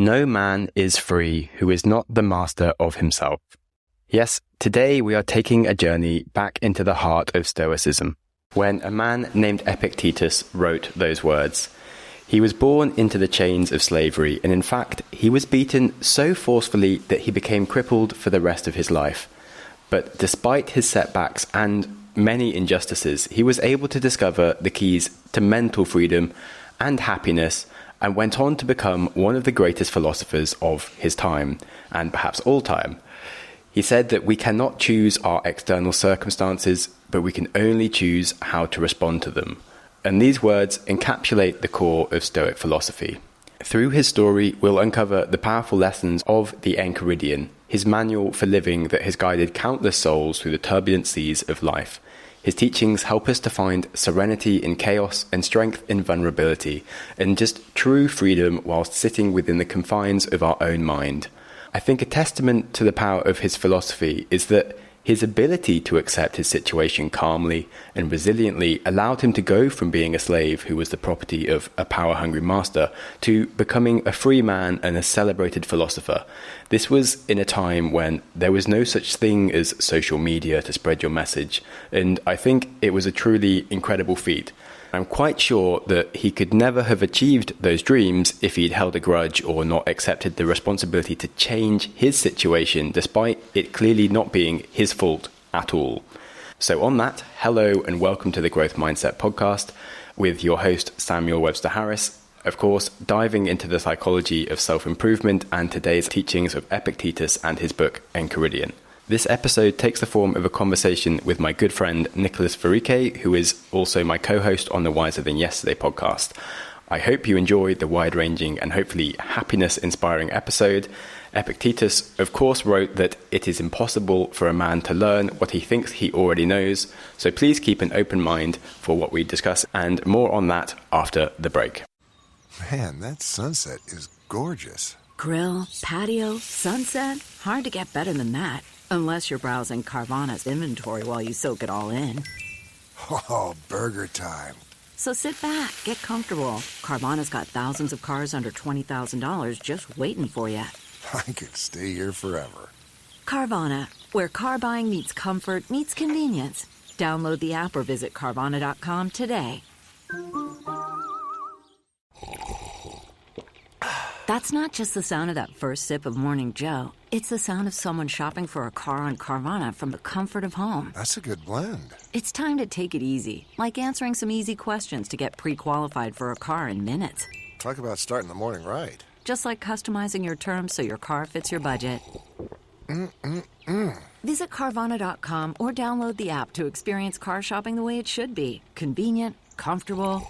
No man is free who is not the master of himself. Yes, today we are taking a journey back into the heart of Stoicism, when a man named Epictetus wrote those words. He was born into the chains of slavery, and in fact, he was beaten so forcefully that he became crippled for the rest of his life. But despite his setbacks and many injustices, he was able to discover the keys to mental freedom and happiness, and went on to become one of the greatest philosophers of his time, and perhaps all time. He said that we cannot choose our external circumstances, but we can only choose how to respond to them. And these words encapsulate the core of Stoic philosophy. Through his story, we'll uncover the powerful lessons of the Enchiridion, his manual for living that has guided countless souls through the turbulent seas of life. His teachings help us to find serenity in chaos and strength in vulnerability, and just true freedom whilst sitting within the confines of our own mind. I think a testament to the power of his philosophy is that his ability to accept his situation calmly and resiliently allowed him to go from being a slave who was the property of a power-hungry master to becoming a free man and a celebrated philosopher. This was in a time when there was no such thing as social media to spread your message, and I think it was a truly incredible feat. I'm quite sure that he could never have achieved those dreams if he'd held a grudge or not accepted the responsibility to change his situation, despite it clearly not being his fault at all. So on that, hello and welcome to the Growth Mindset podcast with your host, Sam Webster Harris. Of course, diving into the psychology of self-improvement and today's teachings of Epictetus and his book, Enchiridion. This episode takes the form of a conversation with my good friend Nicholas Verrike, who is also my co-host on the Wiser Than Yesterday podcast. I hope you enjoyed the wide-ranging and hopefully happiness-inspiring episode. Epictetus, of course, wrote that it is impossible for a man to learn what he thinks he already knows, so please keep an open mind for what we discuss, and more on that after the break. Man, that sunset is gorgeous. Grill, patio, sunset. Hard to get better than that. Unless you're browsing Carvana's inventory while you soak it all in. Oh, burger time. So sit back, get comfortable. Carvana's got thousands of cars under $20,000 just waiting for you. I could stay here forever. Carvana, where car buying meets comfort meets convenience. Download the app or visit Carvana.com today. That's not just the sound of that first sip of Morning Joe. It's the sound of someone shopping for a car on Carvana from the comfort of home. That's a good blend. It's time to take it easy, like answering some easy questions to get pre-qualified for a car in minutes. Talk about starting the morning right. Just like customizing your terms so your car fits your budget. Visit Carvana.com or download the app to experience car shopping the way it should be. Convenient, comfortable.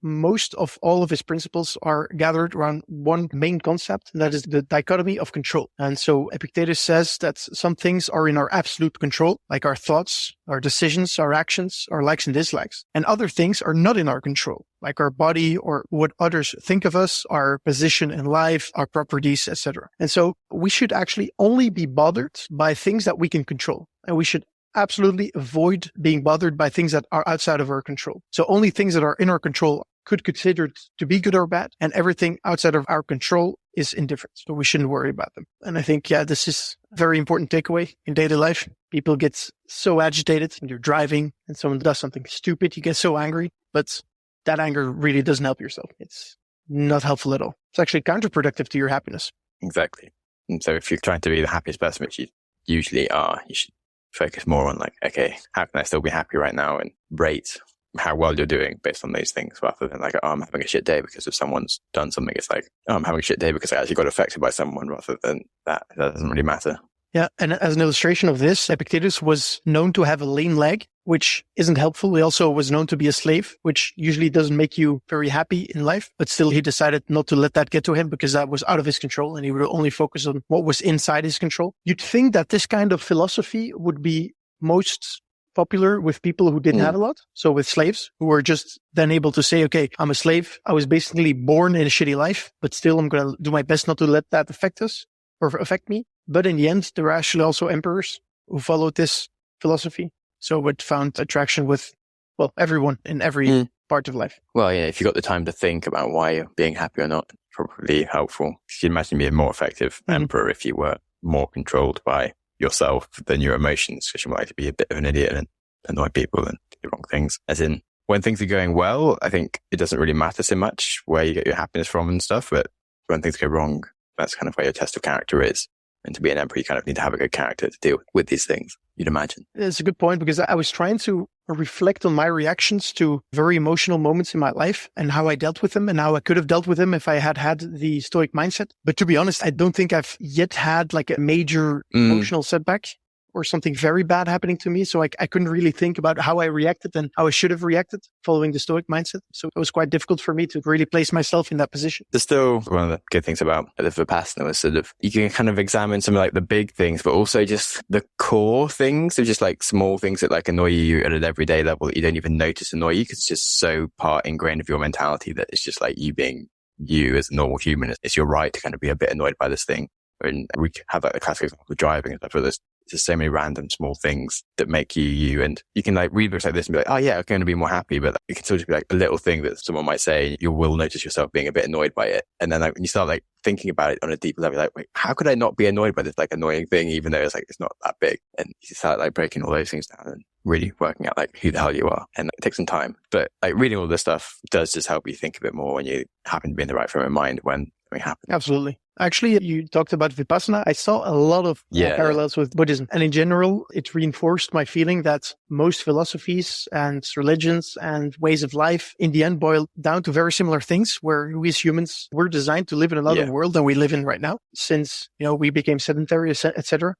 Most of all of his principles are gathered around one main concept, and that is the dichotomy of control. And so Epictetus says that some things are in our absolute control, like our thoughts, our decisions, our actions, our likes and dislikes. And other things are not in our control, like our body or what others think of us, our position in life, our properties, etc. And so we should actually only be bothered by things that we can control. And we should absolutely avoid being bothered by things that are outside of our control. So only things that are in our control could consider to be good or bad, and everything outside of our control is indifferent. So we shouldn't worry about them. And I think, this is a very important takeaway in daily life. People get so agitated when you're driving and someone does something stupid. You get so angry, but that anger really doesn't help yourself. It's not helpful at all. It's actually counterproductive to your happiness. Exactly. And so if you're trying to be the happiest person, which you usually are, you should focus more on like, okay, how can I still be happy right now, and rate how well you're doing based on those things, rather than like, oh, I'm having a shit day because if someone's done something. It's like, oh, I'm having a shit day because I actually got affected by someone, rather than that. That doesn't really matter. Yeah. And as an illustration of this, Epictetus was known to have a lame leg, which isn't helpful. He also was known to be a slave, which usually doesn't make you very happy in life. But still, he decided not to let that get to him because that was out of his control, and he would only focus on what was inside his control. You'd think that this kind of philosophy would be most popular with people who didn't have a lot. So with slaves who were just then able to say, okay, I'm a slave. I was basically born in a shitty life, but still I'm going to do my best not to let that affect us or affect me. But in the end, there were actually also emperors who followed this philosophy. So it found attraction with, well, everyone in every part of life. Well, yeah, if you've got the time to think about why you're being happy or not, probably helpful. You'd imagine being a more effective emperor if you were more controlled by yourself than your emotions, because you might like to be a bit of an idiot and annoy people and do wrong things. As in, when things are going well, I think it doesn't really matter so much where you get your happiness from and stuff, but when things go wrong, that's kind of where your test of character is. And to be an emperor, you kind of need to have a good character to deal with these things, you'd imagine. It's a good point, because I was trying to reflect on my reactions to very emotional moments in my life and how I dealt with them and how I could have dealt with them if I had had the Stoic mindset. But to be honest, I don't think I've yet had like a major emotional setback or something very bad happening to me. So I couldn't really think about how I reacted and how I should have reacted following the Stoic mindset. So it was quite difficult for me to really place myself in that position. There's still one of the good things about the Vipassana was sort of, you can kind of examine some of like the big things, but also just the core things of just like small things that like annoy you at an everyday level that you don't even notice annoy you because it's just so part ingrained of your mentality that it's just like you being you as a normal human. It's your right to kind of be a bit annoyed by this thing. And we have like the classic example of driving and stuff, where there's just so many random small things that make you you. And you can like read books like this and be like, oh yeah, I'm going to be more happy. But it can still just be like a little thing that someone might say, you will notice yourself being a bit annoyed by it. And then like when you start like thinking about it on a deeper level, like, wait, how could I not be annoyed by this like annoying thing, even though it's like, it's not that big? And you start like breaking all those things down and really working out like who the hell you are. And it takes some time. But like reading all this stuff does just help you think a bit more when you happen to be in the right frame of mind when something happens. Absolutely. Actually, you talked about Vipassana. I saw a lot of parallels with Buddhism. And in general, it reinforced my feeling that most philosophies and religions and ways of life in the end boil down to very similar things, where we as humans, we're designed to live in another world than we live in right now, since, we became sedentary, etc.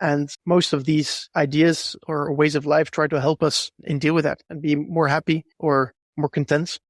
And most of these ideas or ways of life try to help us and deal with that and be more happy or more content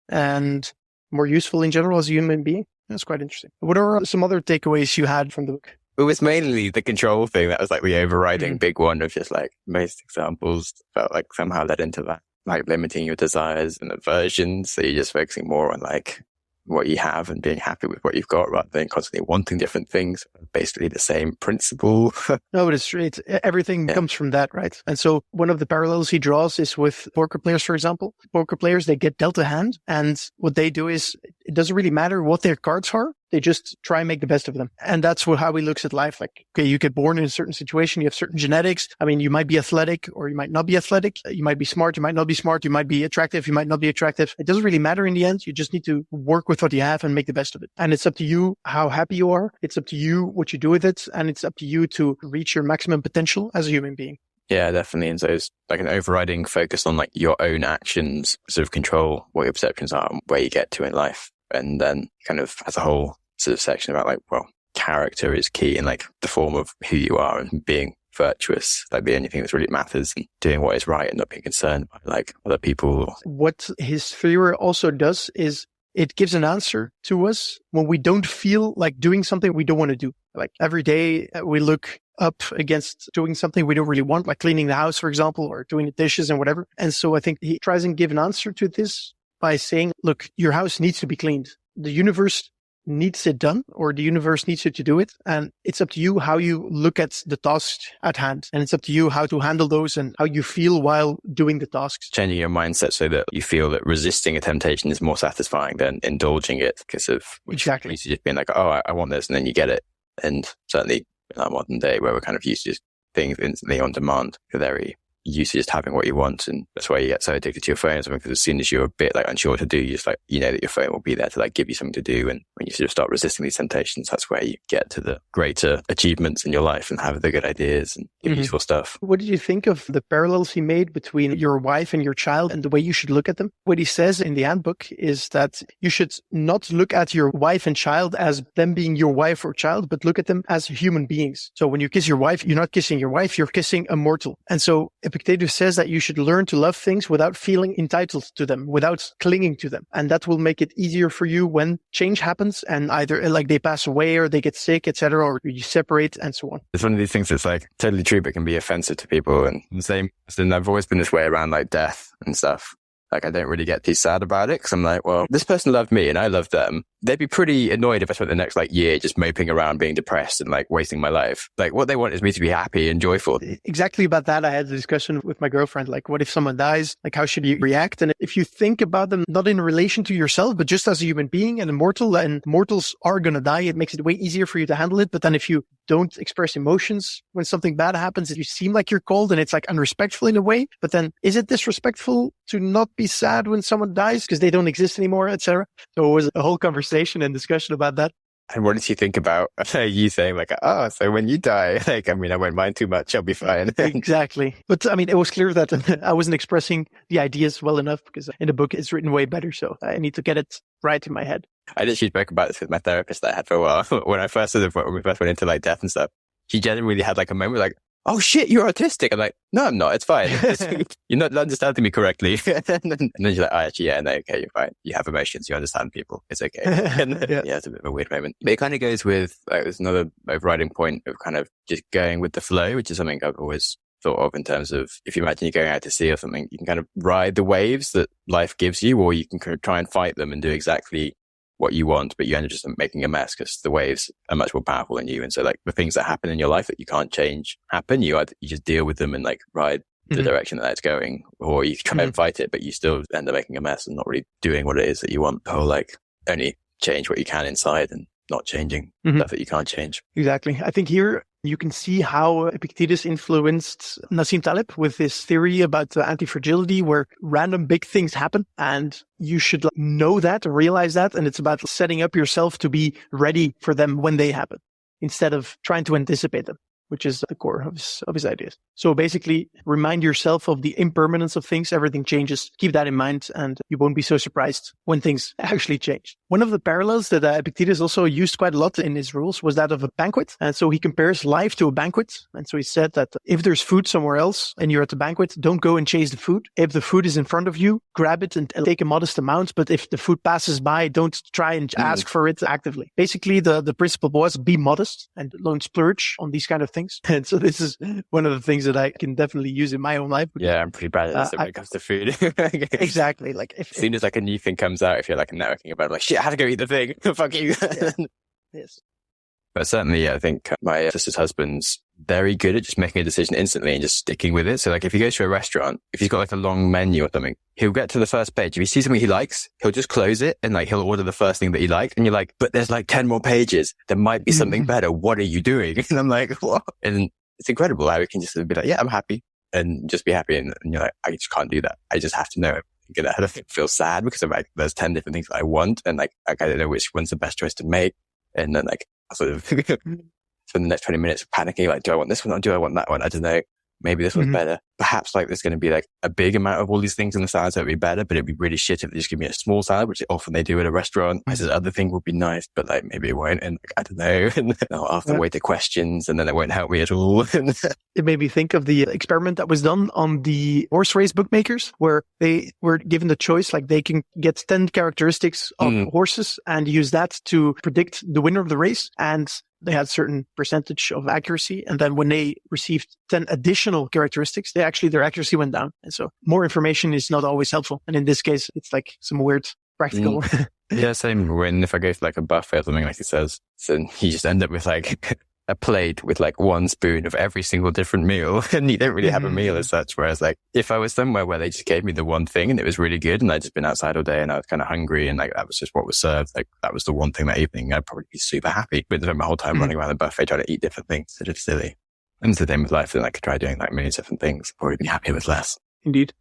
and more useful in general as a human being. That's quite interesting. What are some other takeaways you had from the book? It was mainly the control thing that was like the overriding big one of just like most examples felt like somehow led into that, like limiting your desires and aversions. So you're just focusing more on like what you have and being happy with what you've got rather than constantly wanting different things. Basically the same principle. No, but it's straight. Everything comes from that, right? And so one of the parallels he draws is with poker players, for example. Poker players, they get dealt a hand, and what they do is it doesn't really matter what their cards are. They just try and make the best of them. And that's how he looks at life. Like, okay, you get born in a certain situation. You have certain genetics. I mean, you might be athletic or you might not be athletic. You might be smart. You might not be smart. You might be attractive. You might not be attractive. It doesn't really matter in the end. You just need to work with what you have and make the best of it. And it's up to you how happy you are. It's up to you what you do with it. And it's up to you to reach your maximum potential as a human being. Yeah, definitely. And so it's like an overriding focus on like your own actions, sort of control what your perceptions are and where you get to in life. And then kind of as a whole sort of section about like, well, character is key in like the form of who you are and being virtuous, like the only thing that really matters, and doing what is right and not being concerned by like other people. What his theory also does is it gives an answer to us when we don't feel like doing something we don't want to do. Like every day we look up against doing something we don't really want, like cleaning the house, for example, or doing the dishes and whatever. And so I think he tries and give an answer to this by saying, look, your house needs to be cleaned. The universe needs it done, or the universe needs you to do it. And it's up to you how you look at the tasks at hand. And it's up to you how to handle those and how you feel while doing the tasks. Changing your mindset so that you feel that resisting a temptation is more satisfying than indulging it because of exactly. Just being like, oh, I want this, and then you get it. And certainly in our modern day where we're kind of used to just things instantly on demand, you're very used to just having what you want. And that's why you get so addicted to your phone or something, because as soon as you're a bit like unsure what to do, you just like, you know that your phone will be there to like give you something to do. And when you sort of start resisting these temptations, that's where you get to the greater achievements in your life and have the good ideas and useful stuff. What did you think of the parallels he made between your wife and your child and the way you should look at them? What he says in the handbook is that you should not look at your wife and child as them being your wife or child, but look at them as human beings. So when you kiss your wife, you're not kissing your wife, you're kissing a mortal. And so Epictetus says that you should learn to love things without feeling entitled to them, without clinging to them. And that will make it easier for you when change happens and either like they pass away or they get sick, etc., or you separate and so on. It's one of these things that's like totally true, but can be offensive to people. And the same, and I've always been this way around like death and stuff. Like, I don't really get too sad about it because I'm like, well, this person loved me and I loved them. They'd be pretty annoyed if I spent the next like year just moping around, being depressed and like wasting my life. Like, what they want is me to be happy and joyful. Exactly about that. I had a discussion with my girlfriend. Like, what if someone dies? Like, how should you react? And if you think about them, not in relation to yourself, but just as a human being and immortal, and mortals are going to die, it makes it way easier for you to handle it. But then if you don't express emotions when something bad happens, you seem like you're cold and it's like unrespectful in a way. But then is it disrespectful to not be sad when someone dies because they don't exist anymore, etc.? So it was a whole conversation and discussion about that. And what did you think about you saying like, oh, so when you die, like, I mean, I won't mind too much. I'll be fine. Exactly. But I mean, it was clear that I wasn't expressing the ideas well enough because in the book it's written way better. So I need to get it right in my head. I literally spoke about this with my therapist that I had for a while. When we first went into like death and stuff, she genuinely had like a moment like, oh shit, you're autistic. I'm like, no, I'm not. It's fine. You're not understanding me correctly. and then she's like, oh, actually, yeah, no, okay, you're fine. You have emotions. You understand people. It's okay. Yeah, it's a bit of a weird moment. But it kind of goes with, there's another overriding point of kind of just going with the flow, which is something I've always thought of in terms of if you imagine you're going out to sea or something, you can kind of ride the waves that life gives you, or you can kind of try and fight them and do exactly what you want, but you end up just making a mess because the waves are much more powerful than you. And so like the things that happen in your life that you can't change happen, you just deal with them and like ride the direction that it's going, or you try and fight it, but you still end up making a mess and not really doing what it is that you want, or like only change what you can inside and not changing stuff that you can't change. Exactly. I think here you can see how Epictetus influenced Nassim Taleb with this theory about anti-fragility, where random big things happen and you should know that, realize that. And it's about setting up yourself to be ready for them when they happen instead of trying to anticipate them, which is the core of his ideas. So basically, remind yourself of the impermanence of things. Everything changes. Keep that in mind, and you won't be so surprised when things actually change. One of the parallels that Epictetus also used quite a lot in his rules was that of a banquet. And so he compares life to a banquet. And so he said that if there's food somewhere else and you're at the banquet, don't go and chase the food. If the food is in front of you, grab it and take a modest amount. But if the food passes by, don't try and ask for it actively. Basically, the principle was be modest and don't splurge on these kind of things. And so this is one of the things that I can definitely use in my own life. Yeah, I'm pretty bad at this when it comes to food. Exactly. Like as soon as like a new thing comes out, if you're like networking about it, I'm like, shit, I have to go eat the thing. Fuck you. Yes. But certainly, I think my sister's husband's very good at just making a decision instantly and just sticking with it. So like if he goes to a restaurant, if he's got like a long menu or something, he'll get to the first page. If he sees something he likes, he'll just close it and like he'll order the first thing that he liked. And you're like, but there's like 10 more pages. There might be something better. What are you doing? And I'm like, what? And it's incredible how we can just be like, yeah, I'm happy and just be happy. And you're like, I just can't do that. I just have to know. I'm going to feel sad because I'm like, there's 10 different things that I want. And like, I don't know which one's the best choice to make. And then like, I sort of spend the next 20 minutes panicking, like, do I want this one or do I want that one? I don't know. Maybe this one's better. Perhaps like there's going to be like a big amount of all these things in the salad that would be better, but it'd be really shit if they just give me a small salad, which often they do at a restaurant. This other thing would be nice, but like maybe it won't. And like, I don't know. And I'll have to wait the questions and then it won't help me at all. It made me think of the experiment that was done on the horse race bookmakers, where they were given the choice, like they can get 10 characteristics of horses and use that to predict the winner of the race. And they had certain percentage of accuracy. And then when they received 10 additional characteristics, their accuracy went down. And so more information is not always helpful. And in this case, it's like some weird practical. Yeah, same when if I go for like a buffet or something like he says, so you just end up with like a plate with like one spoon of every single different meal and you don't really have a meal as such. Whereas like if I was somewhere where they just gave me the one thing and it was really good and I'd just been outside all day and I was kind of hungry and like that was just what was served, like that was the one thing that evening, I'd probably be super happy. But my whole time running around the buffet trying to eat different things, it's sort of silly. And it's the same with life, then I could try doing like millions of different things, probably be happier with less. Indeed.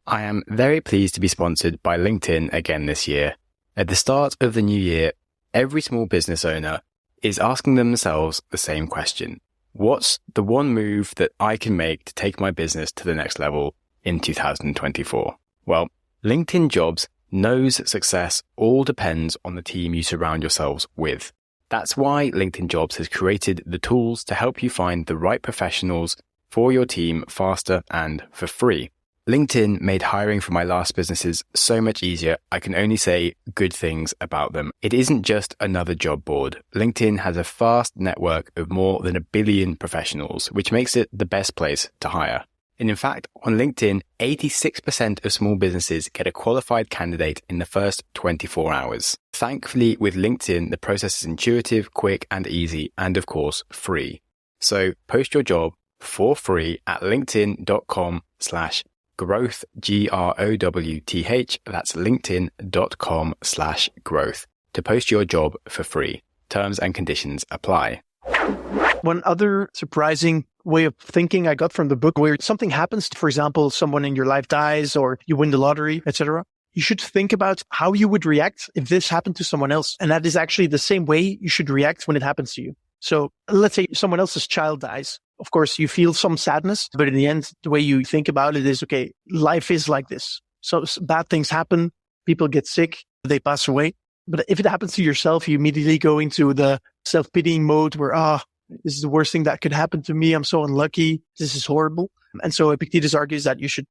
I am very pleased to be sponsored by LinkedIn again this year. At the start of the new year, every small business owner is asking themselves the same question. What's the one move that I can make to take my business to the next level in 2024? Well, LinkedIn Jobs knows success all depends on the team you surround yourselves with. That's why LinkedIn Jobs has created the tools to help you find the right professionals for your team faster and for free. LinkedIn made hiring for my last businesses so much easier. I can only say good things about them. It isn't just another job board. LinkedIn has a vast network of more than 1 billion professionals, which makes it the best place to hire. And in fact, on LinkedIn, 86% of small businesses get a qualified candidate in the first 24 hours. Thankfully, with LinkedIn, the process is intuitive, quick, and easy, and of course, free. So post your job for free at linkedin.com/growth, GROWTH. That's linkedin.com/growth to post your job for free. Terms and conditions apply. One other surprising way of thinking I got from the book, where something happens, for example, someone in your life dies or you win the lottery, etc. You should think about how you would react if this happened to someone else. And that is actually the same way you should react when it happens to you. So let's say someone else's child dies. Of course, you feel some sadness, but in the end, the way you think about it is, okay, life is like this. So bad things happen. People get sick. They pass away. But if it happens to yourself, you immediately go into the self-pitying mode where, this is the worst thing that could happen to me. I'm so unlucky. This is horrible. And so Epictetus argues that you should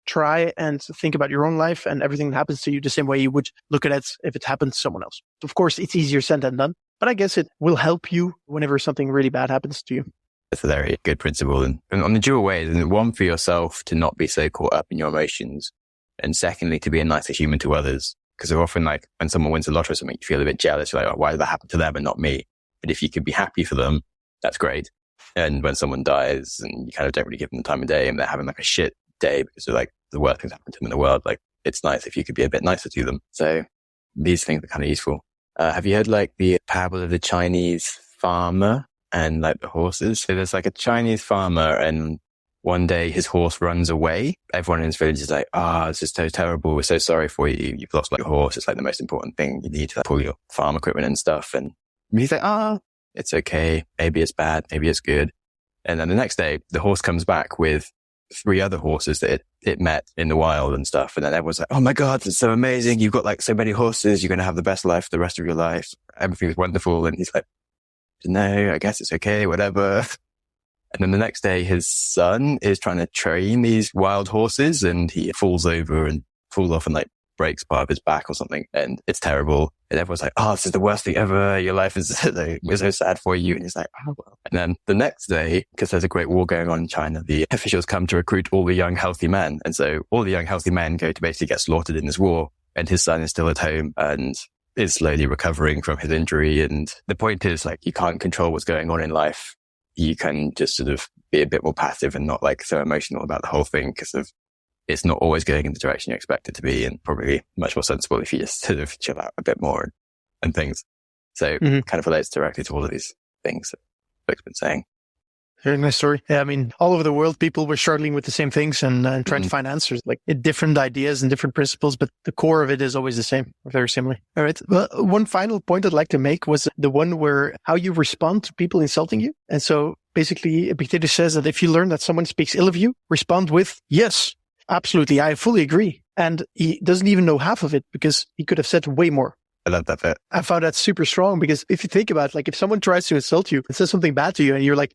try and think about your own life and everything that happens to you the same way you would look at it if it happened to someone else. Of course, it's easier said than done, but I guess it will help you whenever something really bad happens to you. It's a very good principle. And on the dual ways, and one for yourself to not be so caught up in your emotions. And secondly, to be a nicer human to others. Because they're often like when someone wins the lottery or something, you feel a bit jealous. You're like, oh, why did that happen to them and not me? But if you can be happy for them, that's great. And when someone dies and you kind of don't really give them the time of day and they're having like a shit day because they're like the worst things happen to them in the world, like it's nice if you could be a bit nicer to them. So these things are kind of useful. Have you heard like the parable of the Chinese farmer and like the horses? So there's like a Chinese farmer and one day his horse runs away. Everyone in his village is like, this is so terrible. We're so sorry for you. You've lost like your horse. It's like the most important thing. You need to like, pull your farm equipment and stuff. And he's like, it's okay. Maybe it's bad. Maybe it's good. And then the next day, the horse comes back with 3 other horses that it met in the wild and stuff. And then everyone's like, oh my God, it's so amazing. You've got like so many horses. You're going to have the best life the rest of your life. Everything's wonderful. And he's like, no, I guess it's okay, whatever. And then the next day, his son is trying to train these wild horses and he falls over and falls off and like breaks part of his back or something. And it's terrible. And everyone's like, this is the worst thing ever. Your life is, we're so sad for you. And he's like, well. And then the next day, because there's a great war going on in China, the officials come to recruit all the young, healthy men. And so all the young, healthy men go to basically get slaughtered in this war. And his son is still at home and is slowly recovering from his injury. And the point is like, you can't control what's going on in life. You can just sort of be a bit more passive and not like so emotional about the whole thing because of it's not always going in the direction you expect it to be, and probably much more sensible if you just sort of chill out a bit more and things. So kind of relates directly to all of these things that Stoic's been saying. Very nice story. Yeah, I mean, all over the world, people were struggling with the same things and trying to find answers, like different ideas and different principles, but the core of it is always the same, or very similar. All right. Well, one final point I'd like to make was the one where how you respond to people insulting you. And so basically, Epictetus says that if you learn that someone speaks ill of you, respond with, yes, absolutely, I fully agree. And he doesn't even know half of it because he could have said way more. I love that bit. I found that super strong because if you think about it, like if someone tries to insult you and says something bad to you and you're like,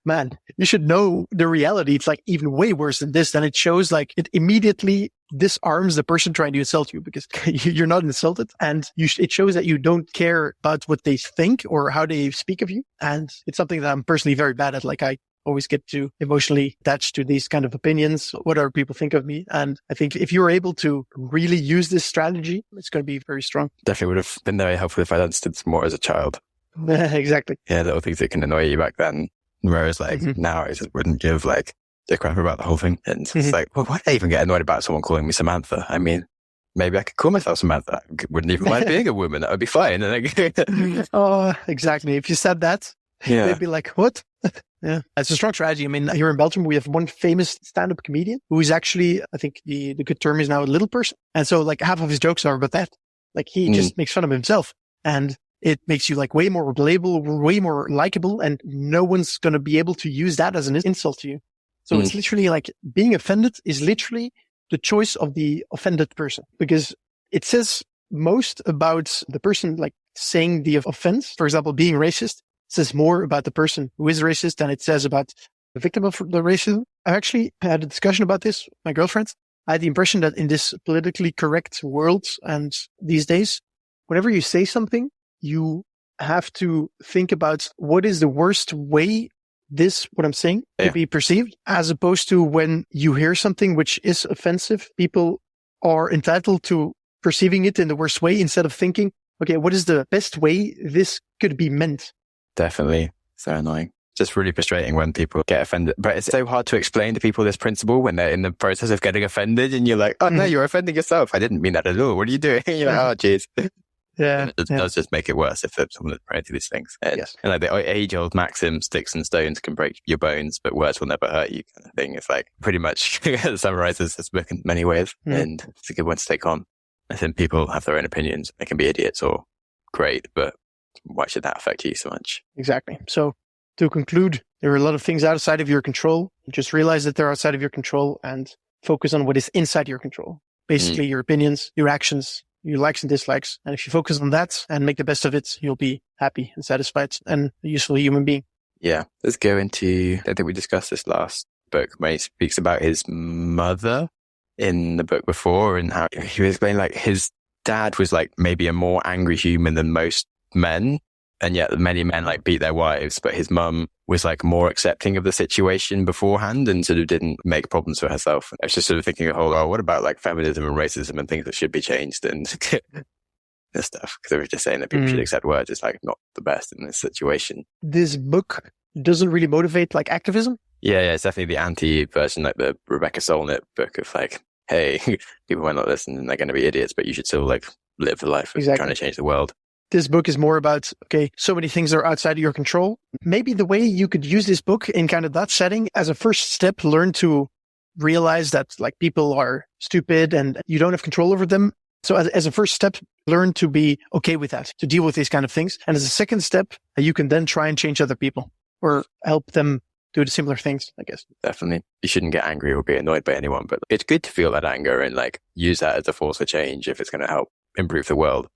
man, you should know the reality. It's like even way worse than this. Then it shows like it immediately disarms the person trying to insult you because you're not insulted. And it shows that you don't care about what they think or how they speak of you. And it's something that I'm personally very bad at. Like I always get too emotionally attached to these kind of opinions. What other people think of me? And I think if you're able to really use this strategy, it's going to be very strong. Definitely would have been very helpful if I understood more as a child. Exactly. Yeah, little things that can annoy you back then. Whereas like now I just wouldn't give like a crap about the whole thing. And it's like, well, why did I even get annoyed about someone calling me Samantha? I mean, maybe I could call myself Samantha. I wouldn't even mind being a woman. That would be fine. Oh, exactly. If you said that, they'd be like, what? Yeah, it's a strong strategy. I mean, here in Belgium, we have one famous stand-up comedian who is actually, I think the good term is now a little person. And so like half of his jokes are about that. Like he just makes fun of himself and it makes you like way more relatable, way more likable, and no one's going to be able to use that as an insult to you. So it's literally like being offended is literally the choice of the offended person because it says most about the person like saying the offense. For example, being racist says more about the person who is racist than it says about the victim of the racism. I actually had a discussion about this with my girlfriend. I had the impression that in this politically correct world and these days, whenever you say something, you have to think about what is the worst way what I'm saying, to be perceived, as opposed to when you hear something which is offensive, people are entitled to perceiving it in the worst way instead of thinking, okay, what is the best way this could be meant? Definitely. So annoying. Just really frustrating when people get offended. But it's so hard to explain to people this principle when they're in the process of getting offended and you're like, oh no, you're offending yourself. I didn't mean that at all. What are you doing? You're like, oh geez. Yeah. It does just make it worse if someone is prone to these things. And like the age-old maxim, sticks and stones can break your bones, but words will never hurt you kind of thing. It's like pretty much summarizes this book in many ways. And it's a good one to take on. I think people have their own opinions. They can be idiots or great, but why should that affect you so much? Exactly. So to conclude, there are a lot of things outside of your control. You just realize that they're outside of your control and focus on what is inside your control. Basically, your opinions, your actions, your likes and dislikes. And if you focus on that and make the best of it, you'll be happy and satisfied and a useful human being. Yeah. Let's go into, I think we discussed this last book where he speaks about his mother in the book before and how he was explaining like his dad was like maybe a more angry human than most men. And yet many men like beat their wives, but his mum was like more accepting of the situation beforehand and sort of didn't make problems for herself. I was just sort of thinking, what about like feminism and racism and things that should be changed and this stuff? Because they were just saying that people should accept words. It's like not the best in this situation. This book doesn't really motivate like activism. Yeah, it's definitely the anti-version, like the Rebecca Solnit book of like, hey, people might not listen and they're going to be idiots, but you should still like live the life of trying to change the world. This book is more about, okay, so many things are outside of your control. Maybe the way you could use this book in kind of that setting as a first step, learn to realize that like people are stupid and you don't have control over them. So as a first step, learn to be okay with that, to deal with these kind of things. And as a second step, you can then try and change other people or help them do the similar things, I guess. Definitely. You shouldn't get angry or be annoyed by anyone, but it's good to feel that anger and like use that as a force for change if it's going to help improve the world.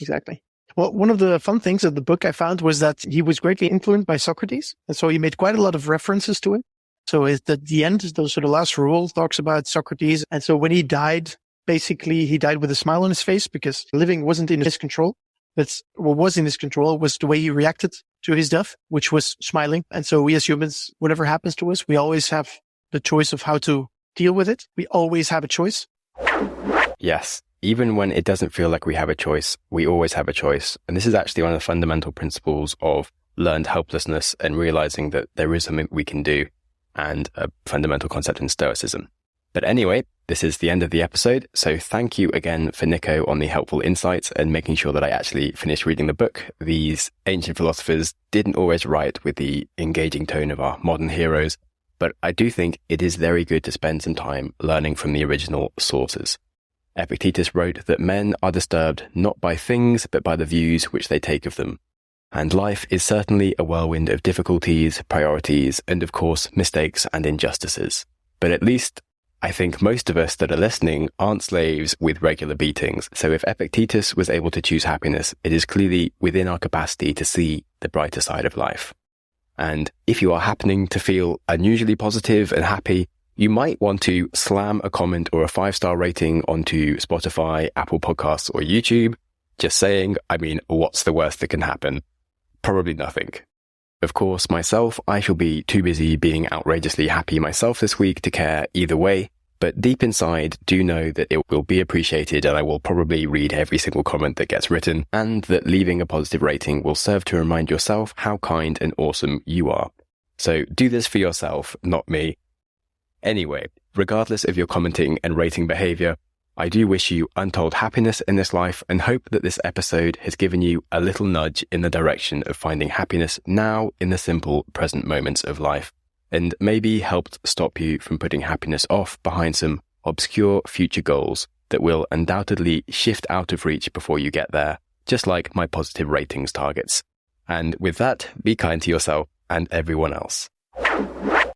Exactly. Well, one of the fun things of the book I found was that he was greatly influenced by Socrates. And so he made quite a lot of references to it. So at the end, those sort of last rule talks about Socrates. And so when he died, basically he died with a smile on his face because living wasn't in his control. But what was in his control was the way he reacted to his death, which was smiling. And so we as humans, whatever happens to us, we always have the choice of how to deal with it. We always have a choice. Yes. Even when it doesn't feel like we have a choice, we always have a choice. And this is actually one of the fundamental principles of learned helplessness and realizing that there is something we can do, and a fundamental concept in Stoicism. But anyway, this is the end of the episode. So thank you again for Nico on the helpful insights and making sure that I actually finished reading the book. These ancient philosophers didn't always write with the engaging tone of our modern heroes, but I do think it is very good to spend some time learning from the original sources. Epictetus wrote that men are disturbed not by things, but by the views which they take of them. And life is certainly a whirlwind of difficulties, priorities, and of course, mistakes and injustices. But at least, I think most of us that are listening aren't slaves with regular beatings. So if Epictetus was able to choose happiness, it is clearly within our capacity to see the brighter side of life. And if you are happening to feel unusually positive and happy, you might want to slam a comment or a 5-star rating onto Spotify, Apple Podcasts, or YouTube. Just saying, I mean, what's the worst that can happen? Probably nothing. Of course, myself, I shall be too busy being outrageously happy myself this week to care either way, but deep inside, do know that it will be appreciated and I will probably read every single comment that gets written, and that leaving a positive rating will serve to remind yourself how kind and awesome you are. So do this for yourself, not me. Anyway, regardless of your commenting and rating behavior, I do wish you untold happiness in this life and hope that this episode has given you a little nudge in the direction of finding happiness now in the simple present moments of life, and maybe helped stop you from putting happiness off behind some obscure future goals that will undoubtedly shift out of reach before you get there, just like my positive ratings targets. And with that, be kind to yourself and everyone else.